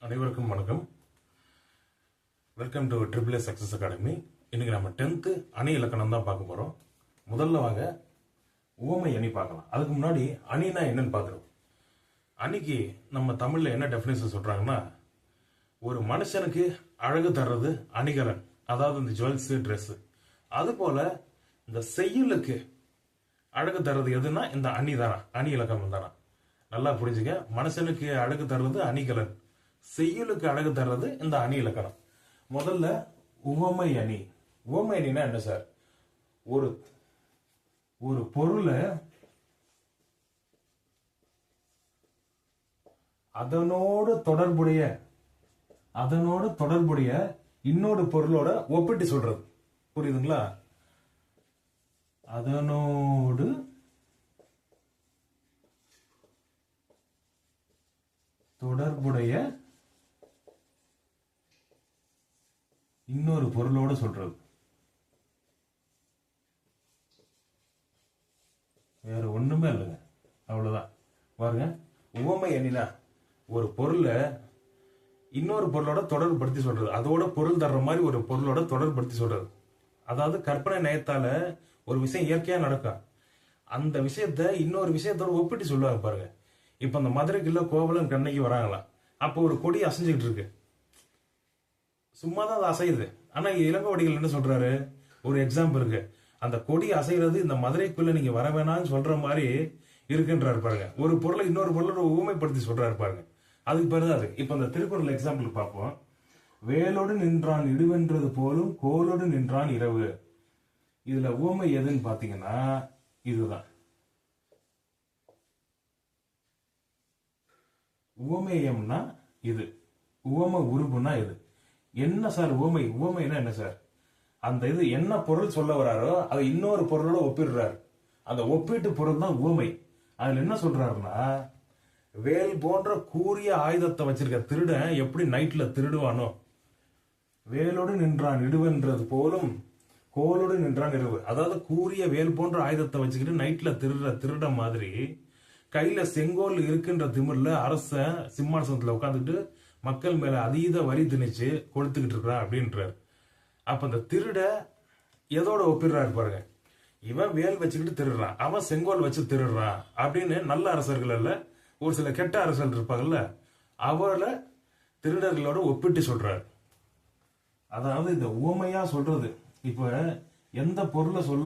அனைவருக்கும் வணக்கம். Welcome to triple success academy. இன்னைக்கு நம்ம 10th அணி இலக்கணம் தான் பார்க்க போறோம். முதல்ல வாங்க உவமை அணி பார்க்கலாம். அதுக்கு முன்னாடி அணினா என்னன்னு பார்க்குறோம். அணிக்கு நம்ம தமிழ்ல என்ன டெஃபினேஷன் சொல்றாங்கன்னா, ஒரு மனுஷனுக்கு அழகு தர்றது அணிகலன், அதாவது இந்த ஜுவல்ஸ், ட்ரெஸ். அது போல இந்த செய்யுளுக்கு அழகு தர்றது எதுனா இந்த அணி தானா, அணி இலக்கணம் தானா. நல்லா புரிஞ்சுங்க. மனுஷனுக்கு அழகு தர்றது அணிகலன், செய்யுளுக்கு அழகு தர்றது இந்த அணி இலக்கணம். முதல்ல உவமை அணி. உவமை அணினா என்ன சார்? ஒரு ஒரு பொருளை அதனோடு தொடர்புடைய இன்னொரு பொருளோட ஒப்பிட்டு சொல்றது. புரியுதுங்களா? அதனோடு தொடர்புடைய இன்னொரு பொருளோட சொல்றது. வேற ஒண்ணுமே இல்லைங்க, அவ்வளவுதான். பாருங்க, உவமை அணினா ஒரு பொருளை இன்னொரு பொருளோட தொடர்புபடுத்தி சொல்றது, அதோட பொருள் தர்ற மாதிரி ஒரு பொருளோட தொடர்புபடுத்தி சொல்றது. அதாவது கற்பனை நயத்தால ஒரு விஷயம் இயற்கையா நடக்கும், அந்த விஷயத்த இன்னொரு விஷயத்தோட ஒப்பிட்டு சொல்லுவாங்க. பாருங்க, இப்ப அந்த மதுரைக்குள்ள கோவலன் கண்ணகி வராங்களாம். அப்போ ஒரு கொடி அசைஞ்சுக்கிட்டு இருக்கு, சும்மா தான் அது அசையுது. ஆனா இளங்கோவடிகள் என்ன சொல்றாரு, ஒரு எக்ஸாம்பிள் இருக்கு, அந்த கொடி அசைகிறது இந்த மதுரைக்குள்ள நீங்க வர வேணாம்னு சொல்ற மாதிரி இருக்குன்றாரு. பாருங்க, ஒரு பொருளை இன்னொரு பொருளோட ஊமைப்படுத்தி சொல்றாரு. பாருங்க, அதுக்கு பிறகு அது. இப்ப அந்த திருக்குறள் எக்ஸாம்பிள் பார்ப்போம். வேலோடு நின்றான் இடுவென்றது போலும் கோலோடு நின்றான் இரவு. இதுல ஊமை எதுன்னு பாத்தீங்கன்னா இதுதான். உவமேயம்னா இது, உவம உருபுனா இது. என்ன சார் உவமை? உவமைனா என்ன சார்? அந்த இது என்ன பொருள் சொல்ல வராரோ அதை இன்னொரு பொருளோட ஒப்பிடுறாரு. அந்த ஒப்பீட்டு பொருள் தான் உவமை. அதுல என்ன சொல்றாருன்னா, வேல் போன்ற கூரிய ஆயுதத்தை வச்சிருக்க திருடன் எப்படி நைட்ல திருடுவானோ, வேலோடு நின்றான் இடுவென்றது போலும் கோலோடு நின்றான் இரவு. அதாவது கூரிய வேல் போன்ற ஆயுதத்தை வச்சுக்கிட்டு நைட்ல திருட மாதிரி கையில செங்கோல் இருக்குன்ற திமிர்ல அரச சிம்மாசனத்துல உட்காந்துட்டு மக்கள் மேல அதீத வரி திணிச்சு கொளுத்துக்கிட்டு இருக்கிறான் அப்படின்றார். அப்ப அந்த திருட எதோட ஒப்பிடுறாரு பாருங்க. இவன் வேல் வச்சுக்கிட்டு திருடுறான், அவன் செங்கோல் வச்சு திருடுறான் அப்படின்னு நல்ல அரசர்கள் அல்ல, ஒரு சில கெட்ட அரசர்கள் இருப்பாங்கல்ல, அவளை திருடர்களோட ஒப்பிட்டு சொல்றாரு. அதாவது இந்த உவமையா சொல்றது, இப்ப எந்த பொருளை சொல்ல